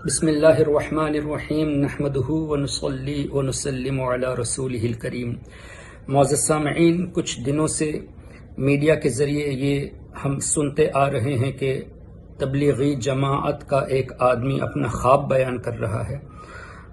بسم اللہ الرحمن الرحیم نحمدہ ونصلی ونسلم علی رسولہ الکریم۔ معزز سامعین، کچھ دنوں سے میڈیا کے ذریعے یہ ہم سنتے آ رہے ہیں کہ تبلیغی جماعت کا ایک آدمی اپنا خواب بیان کر رہا ہے،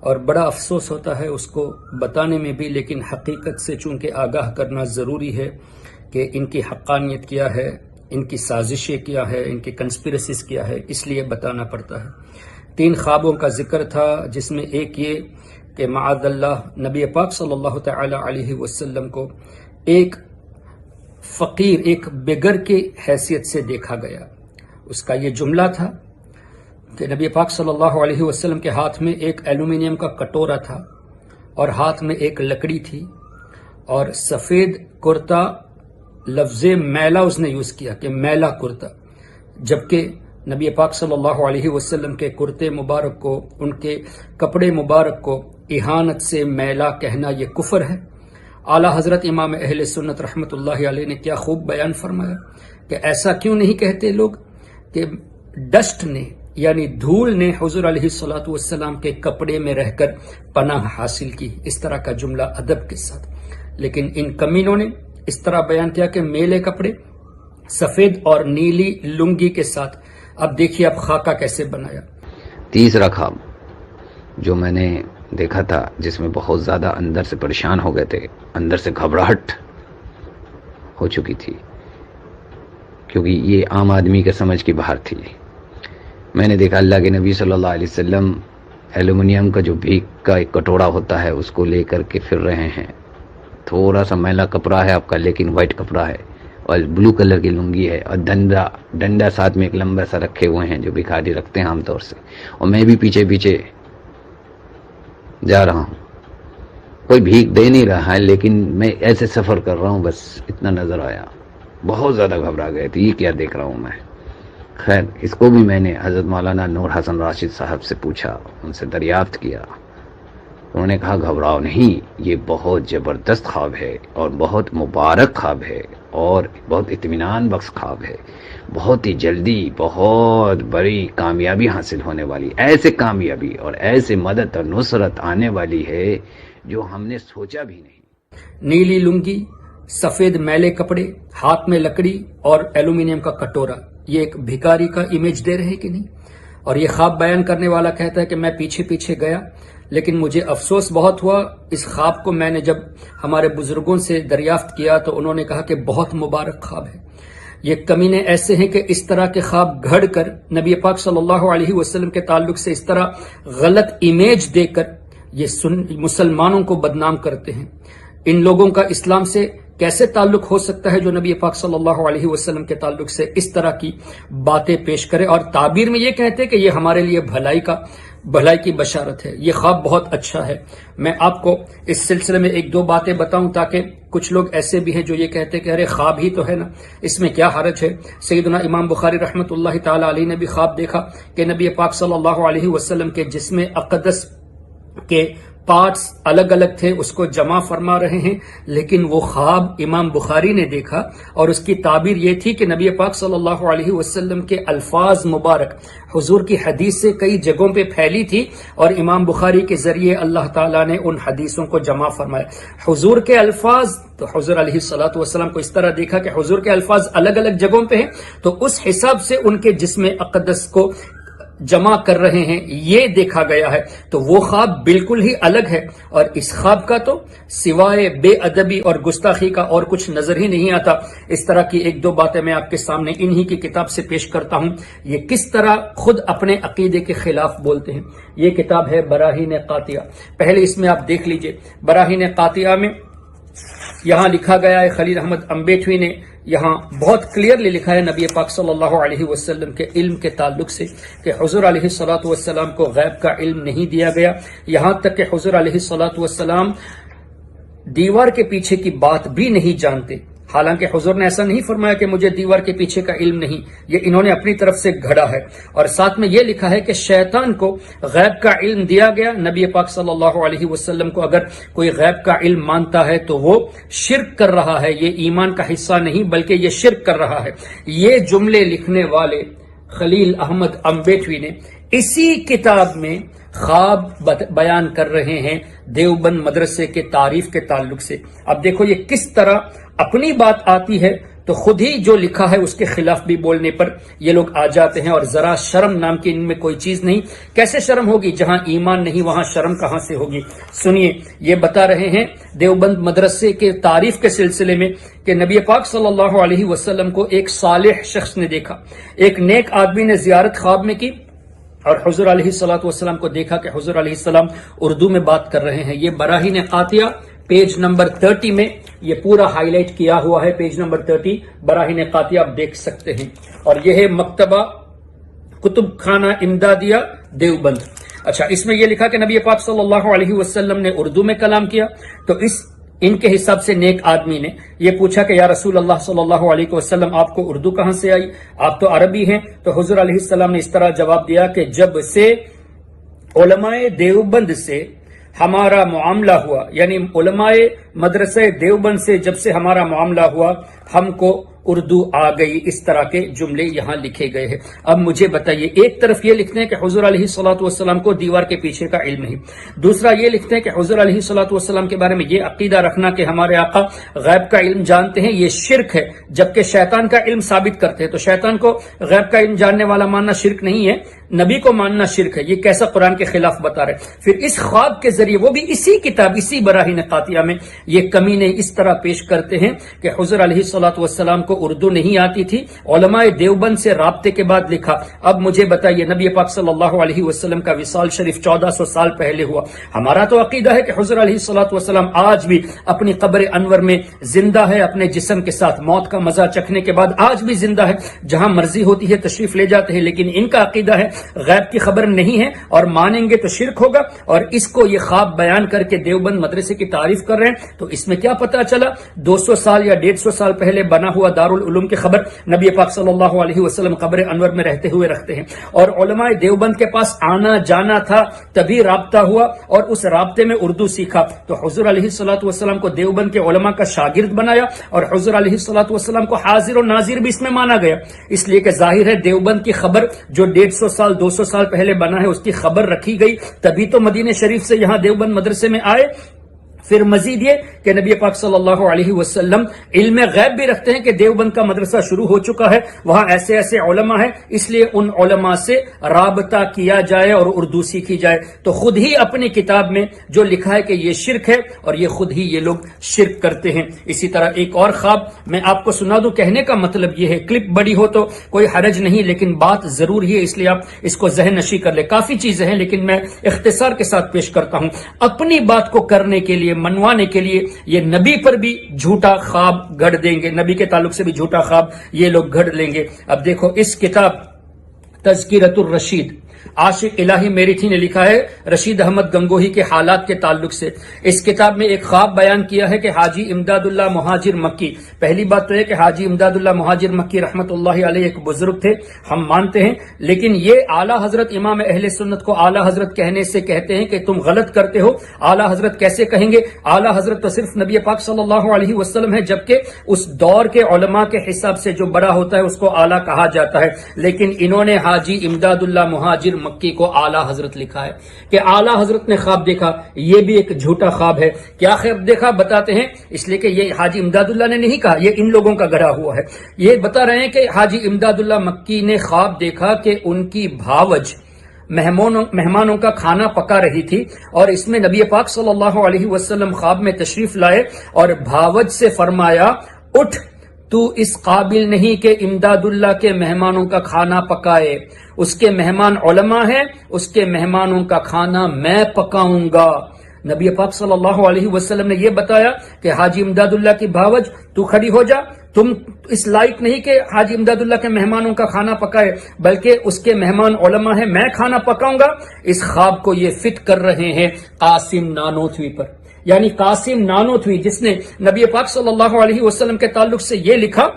اور بڑا افسوس ہوتا ہے اس کو بتانے میں بھی، لیکن حقیقت سے چونکہ آگاہ کرنا ضروری ہے کہ ان کی حقانیت کیا ہے، ان کی سازشیں کیا ہے، ان کی کنسپریسیز کیا ہے، اس لیے بتانا پڑتا ہے۔ 3 خوابوں کا ذکر تھا، جس میں ایک یہ کہ معاذ اللہ نبی پاک صلی اللہ تعالی علیہ وسلم کو ایک فقیر، ایک بگر کی حیثیت سے دیکھا گیا۔ اس کا یہ جملہ تھا کہ نبی پاک صلی اللہ علیہ وسلم کے ہاتھ میں ایک ایلومینیم کا کٹورا تھا اور ہاتھ میں ایک لکڑی تھی، اور سفید کرتا، لفظ میلا اس نے یوز کیا کہ میلا کرتا، جبکہ نبی پاک صلی اللہ علیہ وسلم کے کرتے مبارک کو، ان کے کپڑے مبارک کو اہانت سے میلا کہنا یہ کفر ہے۔ اعلیٰ حضرت امام اہل سنت رحمۃ اللہ علیہ نے کیا خوب بیان فرمایا کہ ایسا کیوں نہیں کہتے لوگ کہ ڈسٹ نے، یعنی دھول نے حضور علیہ الصلوۃ والسلام کے کپڑے میں رہ کر پناہ حاصل کی، اس طرح کا جملہ ادب کے ساتھ۔ لیکن ان کمینوں نے اس طرح بیان کیا کہ میلے کپڑے، سفید اور نیلی لنگی کے ساتھ۔ اب دیکھیے اب خاکہ کیسے بنایا۔ تیسرا خواب جو میں نے دیکھا تھا، جس میں بہت زیادہ اندر سے پریشان ہو گئے تھے، اندر سے گھبراہٹ ہو چکی تھی، کیونکہ یہ عام آدمی کے سمجھ کی باہر تھی۔ میں نے دیکھا اللہ کے نبی صلی اللہ علیہ وسلم ایلومینیم کا جو بھیگ کا ایک کٹورا ہوتا ہے اس کو لے کر کے پھر رہے ہیں۔ تھوڑا سا میلا کپڑا ہے آپ کا، لیکن وائٹ کپڑا ہے، اور بلو کلر کی لنگی ہے، اور ڈنڈا ساتھ میں ایک لمبا سا رکھے ہوئے ہیں جو بھکاری رکھتے ہیں عام طور سے، اور میں بھی پیچھے پیچھے جا رہا ہوں۔ کوئی بھیک دے نہیں رہا ہے، لیکن میں ایسے سفر کر رہا ہوں، بس اتنا نظر آیا۔ بہت زیادہ گھبرا گئے تھے، یہ کیا دیکھ رہا ہوں میں۔ خیر، اس کو بھی میں نے حضرت مولانا نور حسن راشد صاحب سے پوچھا، ان سے دریافت کیا۔ انہوں نے کہا گھبراؤ نہیں، یہ بہت زبردست خواب ہے اور بہت مبارک خواب ہے اور بہت اطمینان بخش خواب ہے، بہت ہی جلدی بہت بڑی کامیابی حاصل ہونے والی، ایسے کامیابی اور ایسے مدد اور نصرت آنے والی ہے جو ہم نے سوچا بھی نہیں۔ نیلی لنگی، سفید میلے کپڑے، ہاتھ میں لکڑی اور ایلومینیم کا کٹورا، یہ ایک بھکاری کا امیج دے رہے کہ نہیں؟ اور یہ خواب بیان کرنے والا کہتا ہے کہ میں پیچھے پیچھے گیا، لیکن مجھے افسوس بہت ہوا۔ اس خواب کو میں نے جب ہمارے بزرگوں سے دریافت کیا تو انہوں نے کہا کہ بہت مبارک خواب ہے۔ یہ کمینے ایسے ہیں کہ اس طرح کے خواب گھڑ کر نبی پاک صلی اللہ علیہ وسلم کے تعلق سے اس طرح غلط امیج دے کر یہ مسلمانوں کو بدنام کرتے ہیں۔ ان لوگوں کا اسلام سے کیسے تعلق ہو سکتا ہے جو نبی پاک صلی اللہ علیہ وسلم کے تعلق سے اس طرح کی باتیں پیش کرے اور تعبیر میں یہ کہتے کہ یہ ہمارے لیے بھلائی کی بشارت ہے۔ یہ خواب بہت اچھا ہے۔ میں آپ کو اس سلسلے میں 1-2 باتیں بتاؤں تاکہ کچھ لوگ ایسے بھی ہیں جو یہ کہتے کہ ارے خواب ہی تو ہے نا، اس میں کیا حرج ہے۔ سیدنا امام بخاری رحمۃ اللہ تعالی علیہ نے بھی خواب دیکھا کہ نبی پاک صلی اللہ علیہ وسلم کے جسم اقدس کے پارٹس الگ الگ تھے، اس کو جمع فرما رہے ہیں، لیکن وہ خواب امام بخاری نے دیکھا اور اس کی تعبیر یہ تھی کہ نبی پاک صلی اللہ علیہ وسلم کے الفاظ مبارک حضور کی حدیث سے کئی جگہوں پہ پھیلی تھی، اور امام بخاری کے ذریعے اللہ تعالیٰ نے ان حدیثوں کو جمع فرمایا۔ حضور کے الفاظ تو حضور علیہ الصلوۃ والسلام کو اس طرح دیکھا کہ حضور کے الفاظ الگ الگ جگہوں پہ ہیں، تو اس حساب سے ان کے جسم اقدس کو جمع کر رہے ہیں، یہ دیکھا گیا ہے۔ تو وہ خواب بالکل ہی الگ ہے، اور اس خواب کا تو سوائے بے ادبی اور گستاخی کا اور کچھ نظر ہی نہیں آتا۔ اس طرح کی 1-2 باتیں میں آپ کے سامنے انہی کی کتاب سے پیش کرتا ہوں، یہ کس طرح خود اپنے عقیدے کے خلاف بولتے ہیں۔ یہ کتاب ہے براہین قاطعہ۔ پہلے اس میں آپ دیکھ لیجئے، براہین قاطعہ میں یہاں لکھا گیا ہے، خلیل احمد امبیٹوی نے یہاں بہت کلیئرلی لکھا ہے نبی پاک صلی اللہ علیہ وسلم کے علم کے تعلق سے کہ حضور علیہ الصلوۃ والسلام کو غیب کا علم نہیں دیا گیا، یہاں تک کہ حضور علیہ الصلوۃ والسلام دیوار کے پیچھے کی بات بھی نہیں جانتے۔ حالانکہ حضور نے ایسا نہیں فرمایا کہ مجھے دیوار کے پیچھے کا علم نہیں، یہ انہوں نے اپنی طرف سے گھڑا ہے۔ اور ساتھ میں یہ لکھا ہے کہ شیطان کو غیب کا علم دیا گیا، نبی پاک صلی اللہ علیہ وسلم کو اگر کوئی غیب کا علم مانتا ہے تو وہ شرک کر رہا ہے، یہ ایمان کا حصہ نہیں بلکہ یہ شرک کر رہا ہے۔ یہ جملے لکھنے والے خلیل احمد امبیٹوی نے اسی کتاب میں خواب بیان کر رہے ہیں دیوبند مدرسے کے تعریف کے تعلق سے۔ اب دیکھو یہ کس طرح اپنی بات آتی ہے تو خود ہی جو لکھا ہے اس کے خلاف بھی بولنے پر یہ لوگ آ جاتے ہیں، اور ذرا شرم نام کی ان میں کوئی چیز نہیں۔ کیسے شرم ہوگی؟ جہاں ایمان نہیں وہاں شرم کہاں سے ہوگی؟ سنیے، یہ بتا رہے ہیں دیوبند مدرسے کے تعریف کے سلسلے میں کہ نبی پاک صلی اللہ علیہ وسلم کو ایک صالح شخص نے دیکھا، ایک نیک آدمی نے زیارت خواب میں کی اور حضور علیہ الصلوۃ والسلام کو دیکھا کہ حضور علیہ السلام اردو میں بات کر رہے ہیں۔ یہ براہین قاطعہ پیج نمبر 30 میں یہ پورا ہائی لائٹ کیا ہوا ہے، پیج نمبر 30 براہین قاطعہ آپ دیکھ سکتے ہیں، اور یہ ہے مکتبہ کتب خانہ امدادیہ دیوبند۔ اچھا، اس میں یہ لکھا کہ نبی پاک صلی اللہ علیہ وسلم نے اردو میں کلام کیا، تو ان کے حساب سے نیک آدمی نے یہ پوچھا کہ یا رسول اللہ صلی اللہ علیہ وسلم آپ کو اردو کہاں سے آئی؟ آپ تو عربی ہیں۔ تو حضور علیہ السلام نے اس طرح جواب دیا کہ جب سے علماء دیوبند سے ہمارا معاملہ ہوا، یعنی علماء مدرسہ دیوبند سے جب سے ہمارا معاملہ ہوا ہم کو اردو آ گئی۔ اس طرح کے جملے یہاں لکھے گئے ہیں۔ اب مجھے بتائیے، ایک طرف یہ لکھتے ہیں کہ حضور علیہ الصلوۃ والسلام کو دیوار کے پیچھے کا علم نہیں، دوسرا یہ لکھتے ہیں کہ حضور علیہ الصلوۃ والسلام کے بارے میں یہ عقیدہ رکھنا کہ ہمارے آقا غیب کا علم جانتے ہیں یہ شرک ہے، جبکہ شیطان کا علم ثابت کرتے ہیں۔ تو شیطان کو غیب کا علم جاننے والا ماننا شرک نہیں ہے، نبی کو ماننا شرک ہے۔ یہ کیسا قرآن کے خلاف بتا رہے؟ پھر اس خواب کے ذریعے وہ بھی اسی کتاب، اسی براہین قاطعہ میں یہ کمینے اس طرح پیش کرتے ہیں کہ حضور علیہ الصلوۃ والسلام کو اردو نہیں آتی تھی، علماء دیوبند سے رابطے کے بعد لکھا۔ اب مجھے بتائیے، نبی پاک صلی اللہ علیہ وسلم کا وصال شریف 1400 سال پہلے ہوا، ہمارا تو عقیدہ ہے کہ حضور علیہ الصلوۃ والسلام آج بھی اپنی قبر انور میں زندہ ہے، اپنے جسم کے ساتھ موت کا مزہ چکھنے کے بعد آج بھی زندہ ہے، جہاں مرضی ہوتی ہے تشریف لے جاتے ہیں، لیکن ان کا عقیدہ ہے غیب کی خبر نہیں ہے اور مانیں گے تو شرک ہوگا، اور اس کو یہ خواب بیان کر کے دیوبند مدرسے کی تعریف کر رہے ہیں۔ تو اس میں کیا پتا چلا؟ 200 سال یا 150 سال پہلے بنا ہوا دارالعلوم کی خبر نبی پاک صلی اللہ علیہ وسلم قبر انور میں رہتے ہوئے رکھتے ہیں، اور علماء دیوبند کے پاس آنا جانا تھا تبھی رابطہ ہوا اور اس رابطے میں اردو سیکھا۔ تو حضور علیہ الصلوۃ والسلام کو دیوبند کے علماء کا شاگرد بنایا اور حضور علیہ الصلوۃ والسلام کو حاضر و ناظر بھی اس میں مانا گیا، اس لیے کہ ظاہر ہے دیوبند کی خبر جو 150 سال 200 سال پہلے بنا ہے اس کی خبر رکھی گئی، تبھی تو مدینہ شریف سے یہاں دیوبند مدرسے میں آئے۔ پھر مزید یہ کہ نبی پاک صلی اللہ علیہ وسلم علم غیب بھی رکھتے ہیں کہ دیوبند کا مدرسہ شروع ہو چکا ہے، وہاں ایسے ایسے علماء ہیں، اس لیے ان علماء سے رابطہ کیا جائے اور اردو سیکھی جائے۔ تو خود ہی اپنی کتاب میں جو لکھا ہے کہ یہ شرک ہے، اور یہ خود ہی یہ لوگ شرک کرتے ہیں۔ اسی طرح ایک اور خواب میں آپ کو سنا دوں، کہنے کا مطلب یہ ہے، کلپ بڑی ہو تو کوئی حرج نہیں، لیکن بات ضرور ہی ہے، اس لیے آپ اس کو ذہن نشی کر لیں۔ کافی چیزیں ہیں لیکن میں اختصار کے ساتھ پیش کرتا ہوں۔ اپنی بات کو کرنے کے لیے، منوانے کے لیے یہ نبی پر بھی جھوٹا خواب گھڑ دیں گے، نبی کے تعلق سے بھی جھوٹا خواب یہ لوگ گھڑ لیں گے۔ اب دیکھو، اس کتاب تذکرۃ الرشید عاشق الہی میریتھی نے لکھا ہے رشید احمد گنگوہی کے حالات کے تعلق سے۔ اس کتاب میں ایک خواب بیان کیا ہے کہ حاجی امداد اللہ مہاجر مکی، پہلی بات تو ہے کہ حاجی امداد اللہ مہاجر مکی رحمت اللہ علیہ ایک بزرگ تھے، ہم مانتے ہیں، لیکن یہ اعلیٰ حضرت امام اہل سنت کو اعلیٰ حضرت کہنے سے کہتے ہیں کہ تم غلط کرتے ہو۔ اعلیٰ حضرت کیسے کہیں گے؟ اعلیٰ حضرت تو صرف نبی پاک صلی اللہ علیہ وسلم ہے، جبکہ اس دور کے علماء کے حساب سے جو بڑا ہوتا ہے اس کو اعلیٰ کہا جاتا ہے، لیکن انہوں نے حاجی امداد اللہ مہاجر مکی کو اعلیٰ حضرت لکھا ہے کہ اعلیٰ حضرت نے خواب دیکھا۔ یہ بھی ایک جھوٹا خواب ہے۔ کیا خواب دیکھا بتاتے ہیں، اس لیے کہ یہ حاجی امداد اللہ نے نہیں کہا، یہ ان لوگوں کا گڑھا ہوا ہے۔ یہ بتا رہے ہیں کہ حاجی امداد اللہ مکی نے خواب دیکھا کہ ان کی بھاوج مہمانوں کا کھانا پکا رہی تھی، اور اس میں نبی پاک صلی اللہ علیہ وسلم خواب میں تشریف لائے اور بھاوج سے فرمایا، اٹھ، تو اس قابل نہیں کہ امداد اللہ کے مہمانوں کا کھانا پکائے، اس کے مہمان علماء ہیں، اس کے مہمانوں کا کھانا میں پکاؤں گا۔ نبی پاک صلی اللہ علیہ وسلم نے یہ بتایا کہ حاجی امداد اللہ کی بھاوج، تو کھڑی ہو جا، تم اس لائق نہیں کہ حاجی امداد اللہ کے مہمانوں کا کھانا پکائے، بلکہ اس کے مہمان علماء ہیں، میں کھانا پکاؤں گا۔ اس خواب کو یہ فٹ کر رہے ہیں قاسم نانوتوی پر، یعنی قاسم نانوتوی جس نے نبی پاک صلی اللہ علیہ وسلم کے تعلق سے یہ لکھا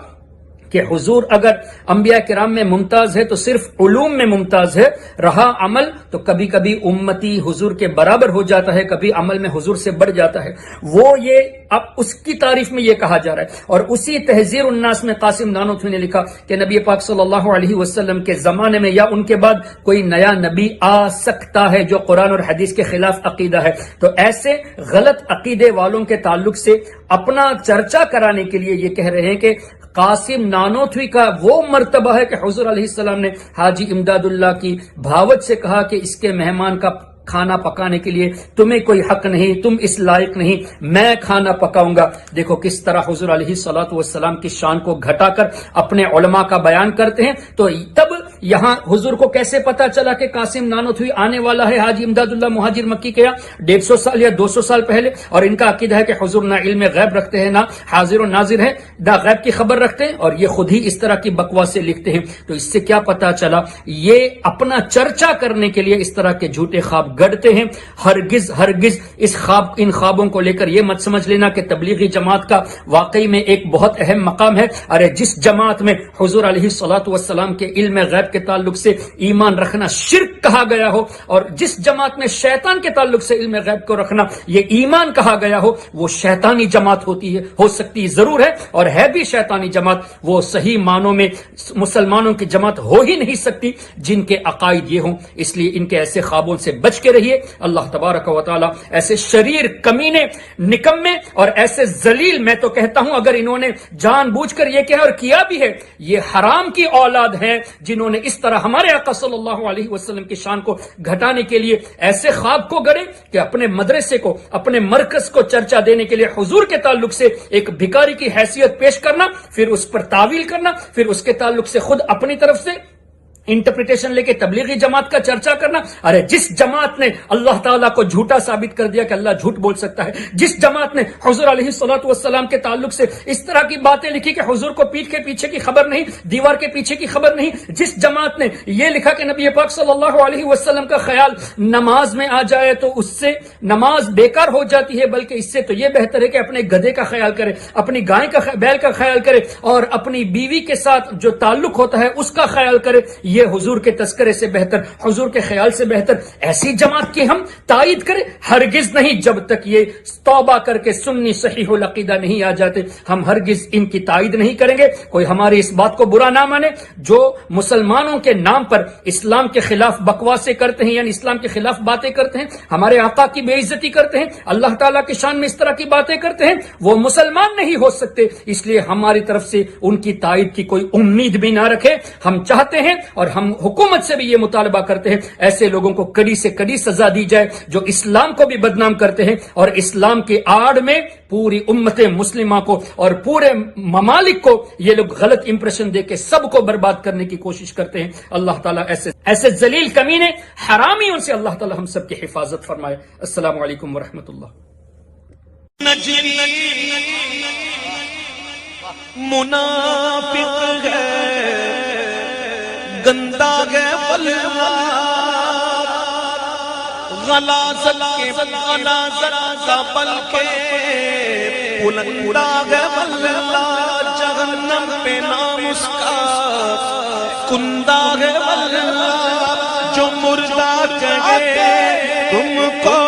کہ حضور اگر انبیاء کرام میں ممتاز ہے تو صرف علوم میں ممتاز ہے، رہا عمل تو کبھی کبھی امتی حضور کے برابر ہو جاتا ہے، کبھی عمل میں حضور سے بڑھ جاتا ہے۔ وہ یہ اب اس کی تعریف میں یہ کہا جا رہا ہے۔ اور اسی تحذیر الناس میں قاسم نانوتوی نے لکھا کہ نبی پاک صلی اللہ علیہ وسلم کے زمانے میں یا ان کے بعد کوئی نیا نبی آ سکتا ہے جو قرآن اور حدیث کے خلاف عقیدہ ہے۔ تو ایسے غلط عقیدے والوں کے تعلق سے اپنا چرچا کرانے کے لیے یہ کہہ رہے ہیں کہ قاسم نانوتوی کا وہ مرتبہ ہے کہ حضور علیہ السلام نے حاجی امداد اللہ کی بھاوت سے کہا کہ اس کے مہمان کا کھانا پکانے کے لیے تمہیں کوئی حق نہیں، تم اس لائق نہیں، میں کھانا پکاؤں گا۔ دیکھو کس طرح حضور علیہ الصلوۃ والسلام کی شان کو گھٹا کر اپنے علماء کا بیان کرتے ہیں۔ تو تب یہاں حضور کو کیسے پتا چلا کہ قاسم نانوتوی آنے والا ہے حاجی امداد اللہ مہاجر مکی کے یہاں 150 سال یا 200 سال پہلے، اور ان کا عقیدہ ہے کہ حضور نہ علم غیب رکھتے ہیں، نہ حاضر و ناظر ہے، نہ غیب کی خبر رکھتے ہیں، اور یہ خود ہی اس طرح کی بکواسیں لکھتے ہیں۔ تو اس سے کیا پتا چلا؟ یہ اپنا چرچا کرنے کے لیے اس طرح کے جھوٹے خواب گڑتے ہیں۔ ہرگز ہرگز ان خوابوں کو لے کر یہ مت سمجھ لینا کہ تبلیغی جماعت کا واقعی میں ایک بہت اہم مقام ہے۔ ارے جس جماعت میں حضور علیہ الصلوۃ والسلام کے علم غیب کے تعلق سے ایمان رکھنا شرک کہا گیا ہو، اور جس جماعت میں شیطان کے تعلق سے علم غیب کو رکھنا یہ ایمان کہا گیا ہو، وہ شیطانی جماعت ہوتی ہے، ہو سکتی ضرور ہے اور ہے بھی شیطانی جماعت۔ وہ صحیح معنوں میں مسلمانوں کی جماعت ہو ہی نہیں سکتی جن کے عقائد یہ ہوں۔ اس لیے ان کے ایسے خوابوں سے بچ کے رہیے۔ اللہ تبارک و تعالی ایسے شریر، کمینے، نکمے اور ایسے ذلیل، میں تو کہتا ہوں اگر انہوں نے جان بوجھ کر یہ کہا اور کیا بھی ہے، یہ حرام کی اولاد ہیں جنہوں نے اس طرح ہمارے آقا صلی اللہ علیہ وسلم کی شان کو گھٹانے کے لیے ایسے خواب کو گڑے کہ اپنے مدرسے کو، اپنے مرکز کو چرچا دینے کے لیے حضور کے تعلق سے ایک بھکاری کی حیثیت پیش کرنا، پھر اس پر تعویل کرنا، پھر اس کے تعلق سے خود اپنی طرف سے انٹرپریٹیشن لے کے تبلیغی جماعت کا چرچا کرنا۔ ارے جس جماعت نے اللہ تعالیٰ کو جھوٹا ثابت کر دیا کہ اللہ جھوٹ بول سکتا ہے، جس جماعت نے حضور علیہ الصلوۃ والسلام کے تعلق سے اس طرح کی باتیں لکھی کہ حضور کو پیٹھ کے پیچھے کی خبر نہیں، دیوار کے پیچھے کی خبر نہیں، جس جماعت نے یہ لکھا کہ نبی پاک صلی اللہ علیہ وسلم کا خیال نماز میں آ جائے تو اس سے نماز بیکار ہو جاتی ہے، بلکہ اس سے تو یہ بہتر ہے کہ اپنے گدھے کا خیال کرے، اپنی گائے کا بیل کا خیال کرے، اور اپنی بیوی کے ساتھ جو تعلق ہوتا ہے اس کا خیال کرے، یہ حضور کے تذکرے سے بہتر، حضور کے خیال سے بہتر۔ ایسی جماعت کی ہم تائید کریں؟ ہرگز نہیں، جب تک یہ توبہ کر کے سنی صحیح العقیدہ نہیں آ جاتے ہم ہرگز ان کی تائید نہیں کریں گے۔ کوئی ہماری اس بات کو برا نہ مانے، جو مسلمانوں کے نام پر اسلام کے خلاف بکواسیں کرتے ہیں، یعنی اسلام کے خلاف باتیں کرتے ہیں، ہمارے آقا کی بے عزتی کرتے ہیں، اللہ تعالیٰ کی شان میں اس طرح کی باتیں کرتے ہیں، وہ مسلمان نہیں ہو سکتے۔ اس لیے ہماری طرف سے ان کی تائید کی کوئی امید بھی نہ رکھے۔ ہم چاہتے ہیں اور ہم حکومت سے بھی یہ مطالبہ کرتے ہیں ایسے لوگوں کو کڑی سے کڑی سزا دی جائے جو اسلام کو بھی بدنام کرتے ہیں اور اسلام کے آڑ میں پوری امت مسلمہ کو اور پورے ممالک کو یہ لوگ غلط امپریشن دے کے سب کو برباد کرنے کی کوشش کرتے ہیں۔ اللہ تعالیٰ ایسے ذلیل کمینے حرامیوں سے اللہ تعالیٰ ہم سب کی حفاظت فرمائے۔ السلام علیکم ورحمۃ اللہ۔ منافق ہے، گندا ہے بلوا، غلاظت کا بلکہ بلندا ہے بلوا، جہنم پہ نام اس کا کندہ ہے بلوا، جو مردہ کہے تم کو